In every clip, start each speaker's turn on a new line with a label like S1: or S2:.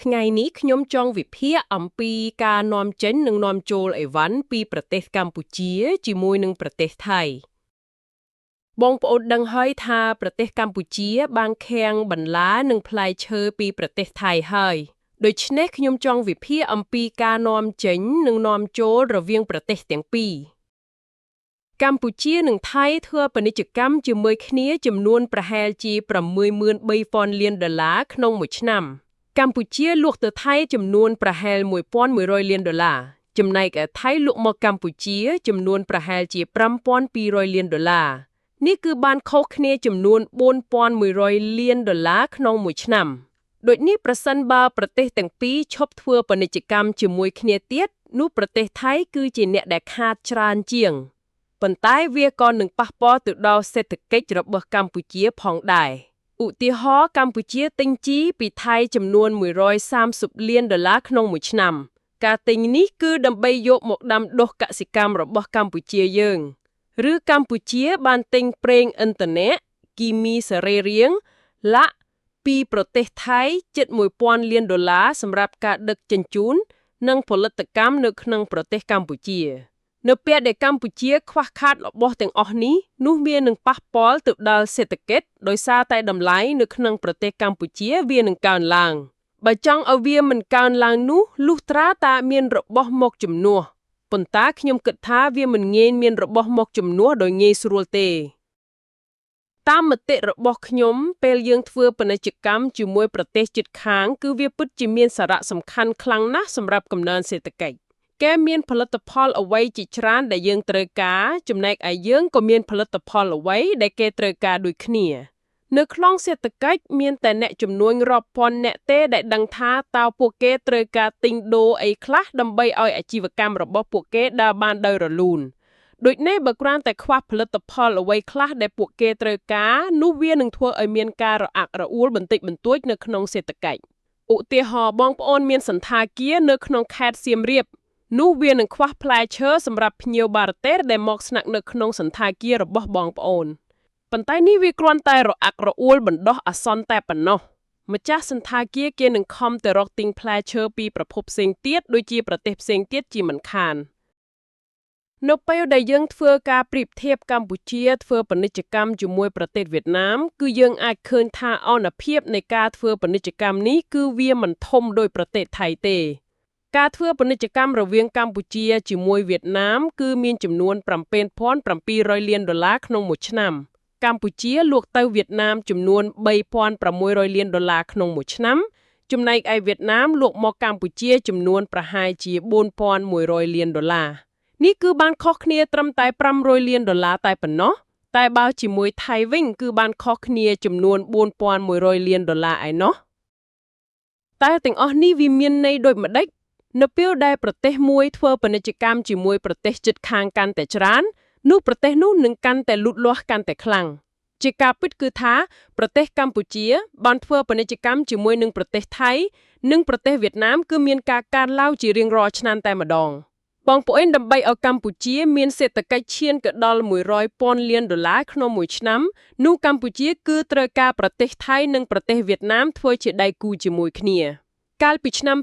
S1: ថ្ងៃនេះខ្ញុំចង់វិភាគអំពីការនាំចេញនិងនាំចូលអីវ៉ាន់ពីប្រទេសកម្ពុជាជាមួយនឹងប្រទេសថៃបងប្អូនដឹងហើយថាប្រទេសកម្ពុជាបានខាំងបន្លានិងផ្លែឈើពីប្រទេសថៃហើយដូច្នេះខ្ញុំចង់វិភាគអំពីការនាំចេញនិងនាំចូលរវាងប្រទេសទាំងពីរកម្ពុជានិងថៃធ្វើពាណិជ្ជកម្មជាមួយគ្នាចំនួនប្រហែលជា $63,000 លានក្នុងមួយឆ្នាំកម្ពុជាលក់ទៅថៃចំនួនប្រហែល $1,100 លានចំណែកឯថៃលក់មកកម្ពុជាចំនួនប្រហែលជា $5,200 លាននេះគឺបានខុសគ្នាចំនួន $4,100 លានក្នុងមួយឆ្នាំដូចនេះប្រសិនបើប្រទេសទាំងពីរឈប់ធ្វើពាណិជ្ជកម្មជាមួយគ្នាទៀតនោះប្រទេសថៃគឺជាអ្នកដែលខាតច្រើនជាងប៉ុន្តែវាក៏នឹងប៉ះពាល់ទៅដល់សេដ្ឋកិច្ចរបស់កម្ពុជាផងដែរឧទាហរណ៍កម្ពុជាទិញជីពីថៃចំនួន $130 លានក្នុងមួយឆ្នាំការទិញនេះគឺដើម្បីយកមកដាំដុះកសិកម្មរបស់កម្ពុជាយើងឬកម្ពុជាបានទិញប្រេងឥន្ធនៈគីមីសរីរាង្គឡាក់ពីប្រទេសថៃជិត $1,000 លានសម្រាប់ការដឹកជញ្ជូននិងផលិតកម្មនៅក្នុងប្រទេសកម្ពុជានៅពេលដែលកម្ពុជាខ្វះខាតរបស់ទាំងអស់នេះនោះវានឹងប៉ះពាល់ទៅដល់សេដ្ឋកិច្ចដោយសារតែតម្លៃនៅក្នុងប្រទេសកម្ពុជាវានឹងកើនឡើងបើចង់ឲ្យវាមិនកើនឡើងនោះលុះត្រាតែមានរបស់មកជំនួសប៉ុន្តែខ្ញុំគិតថាវាមិនងាយមានរបស់មកជំនួសដោយងាយស្រួលទេតាមមតិរបស់ខ្ញុំពេលយើងធ្វើពាណិជ្ជកម្មជាមួយប្រទេសជិតខាងគឺវាពិតជាមានសារៈសំខាន់ខ្លាំងណាស់សម្រាប់កំណើនសេដ្ឋកិច្ចគេមានផលិតផលអ្វីជាច្រើនដែលយើងត្រូវការចំណែកឯយើងក៏មានផលិតផលអ្វីដែលគេត្រូវការដូចគ្នានៅក្នុងសេដ្ឋកិច្ចមានតែអ្នកជំនួញរាប់ពាន់អ្នកទេដែលដឹងថាតើពួកគេត្រូវការទិញដូរអីខ្លះដើម្បីឲ្យអាជីវកម្មរបស់ពួកគេដើរបានដោយរលូនដូចនេះបើគ្រាន់តែខ្វះផលិតផលអ្វីខ្លះដែលពួកគេត្រូវការនោះវានឹងធ្វើឲ្យមានការរអាក់រអួលបន្តិចបន្តួចនៅក្នុងសេដ្ឋកិច្ចឧទាហរណ៍បងប្អូនមានសន្តាគារនៅក្នុងខេត្តសៀមរាបនោះវានឹងខ្វះផ្លែឈើសម្រាប់ភ្ញៀវបរទេសដែលមកស្នាក់នៅក្នុងសន្តាគាររបស់បងប្អូនប៉ុន្តែនេះវាគ្រាន់តែរអាក់រអួលបណ្ដោះអាសន្នតែប៉ុណ្ណោះម្ចាស់សន្តាគារគេនឹងខំទៅរកទិញផ្លែឈើពីប្រភពផ្សេងទៀតដូចជាប្រទេសផ្សេងទៀតជាមិនខាននៅពេលដែលយើងធ្វើការប្រៀបធៀបកម្ពុជាធ្វើពាណិជ្ជកម្មជាមួយប្រទេសវៀតណាមគឺយើងអាចឃើញថាអនុភាពនៃការធ្វើពាណិជ្ជកម្មនេះគឺវាមិនធំដូចប្រទេសថៃទេការធ្វើពាណិជ្ជកម្មរវាងកម្ពុជាជាមួយវៀតណាមគឺមានចំនួន $7,700 លានក្នុងមួយឆ្នាំកម្ពុជាលក់ទៅវៀតណាមចំនួន $3,600 លានក្នុងមួយឆ្នាំចំណែកឯវៀតណាមលក់មកកម្ពុជាចំនួនប្រហែលជា $4,100 លាននេះគឺបានខុសគ្នាត្រឹមតែ$500 លានតែប៉ុណ្ណោះតែបើជាមួយថៃវិញគឺបានខុសគ្នាចំនួន $4,100 លានឯណោះតែទាំងអស់នេះវាមានន័យដូចម្ដេចនៅពេលដែលប្រទេសមួយធ្វើពាណិជ្ជកម្មជាមួយប្រទេសជិតខាងកាន់តែច្រើននោះប្រទេសនោះនឹងកាន់តែលូតលាស់កាន់តែខ្លាំងជាការពិតគឺថាប្រទេសកម្ពុជាបានធ្វើពាណិជ្ជកម្មជាមួយនឹងប្រទេសថៃនិងប្រទេសវៀតណាមគឺមានការកើនឡើងជារៀងរាល់ឆ្នាំតែម្ដងបងប្អូនដើម្បីឲ្យកម្ពុជាមានសេដ្ឋកិច្ចឈានទៅដល់$100,000 លានក្នុងមួយឆ្នាំនោះកម្ពុជាគឺត្រូវការប្រទេសថៃនិងប្រទេសវៀតណាមធ្វើជាដៃគូជាមួយគ្នាកាលពីឆ្នាំ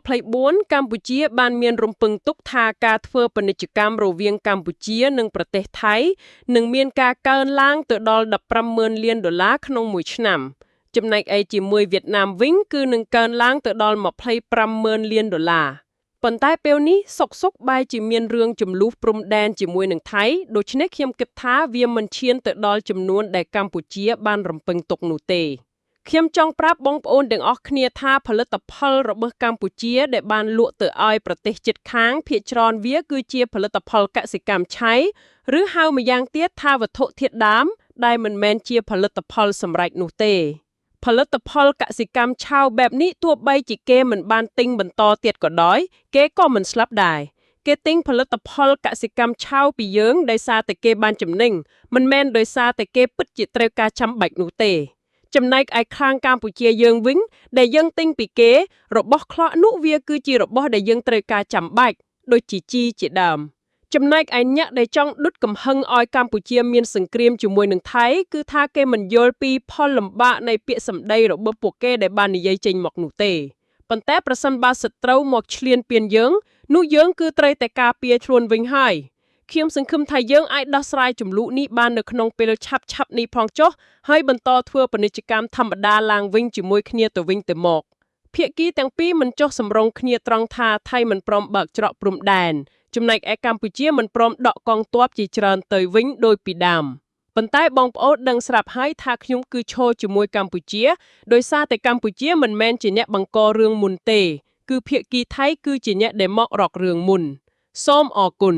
S1: 2024កម្ពុជាបានមានរំពឹងទុកថាការធ្វើពាណិជ្ជកម្មរវាងកម្ពុជានិងប្រទេសថៃនឹងមានការកើនឡើងទៅដល់$15,000 លានក្នុងមួយឆ្នាំចំណែកឯជាមួយវៀតណាមវិញគឺនឹងកើនឡើងទៅដល់$25,000 លានប៉ុន្តែពេលនេះសុកបែរជាមានរឿងជម្លោះព្រំដែនជាមួយនឹងថៃដូច្នេះខ្ញុំគិតថាវាមិនឈានទៅដល់ចំនួនដែលកម្ពុជាបានរំពឹងទុកនោះទេខ្ញុំចង់ប្រាប់បងប្អូនទាំងអស់គ្នាថាផលិតផលរបស់កម្ពុជាដែលបានលក់ទៅឲ្យប្រទេសជិតខាងភាគច្រើនវាគឺជាផលិតផលកសិកម្មឆៃឬហៅម្យ៉ាងទៀតថាវត្ថុធាតុដើមដែលមិនមែនជាផលិតផលសម្រេចនោះទេផលិតផលកសិកម្មឆៅបែបនេះទោះបីជាគេមិនបានទិញបន្តទៀតក៏ដោយគេក៏មិនស្លាប់ដែរគេទិញផលិតផលកសិកម្មឆៅពីយើងដោយសារតែគេបានចំណេញមិនមែនដោយសារតែគេពិតជាត្រូវការចាំបាច់នោះទេចំណែកឯខាងកម្ពុជាយើងវិញដែលយើងទិញពីគេរបស់ខ្លះនោះវាគឺជារបស់ដែលយើងត្រូវការចាំបាច់ដូចជាជីជាដើមចំណែកឯអ្នកដែលចង់ដុតកំហឹងឲ្យកម្ពុជាមានសង្គ្រាមជាមួយនឹងថៃគឺថាគេមិនយល់ពីផលលំបាកនៃពាក្យសម្ដីរបស់ពួកគេដែលបាននិយាយចេញមកនោះទេ ប៉ុន្តែប្រសិនបើសត្រូវមកឈ្លានពានយើងនោះយើងគឺត្រូវតែការពារខ្លួនវិញហើយខ្ញុំសង្ឃឹមថាយើងអាចដោះស្រាយចំនួននេះបាននៅក្នុងពេលឆាប់ៗនេះផងចុះហើយបន្តធ្វើពាណិជ្ជកម្មធម្មតាឡើងវិញជាមួយគ្នាទៅវិញទៅមកភាគីទាំងពីរមិនចុះសម្រុងគ្នាត្រង់ថាថៃមិនព្រមបើកច្រកព្រំដែនចំណែកឯកម្ពុជាមិនព្រមដកកងទ័ពជាច្រើនទៅវិញដោយពីដើមប៉ុន្តែបងប្អូនដឹងស្រាប់ហើយថាខ្ញុំគឺឈរជាមួយកម្ពុជាដោយសារតែកម្ពុជាមិនមែនជាអ្នកបង្ករឿងមុនទេគឺភាគីថៃគឺជាអ្នកដែលមករករឿងមុនសូមអរគុណ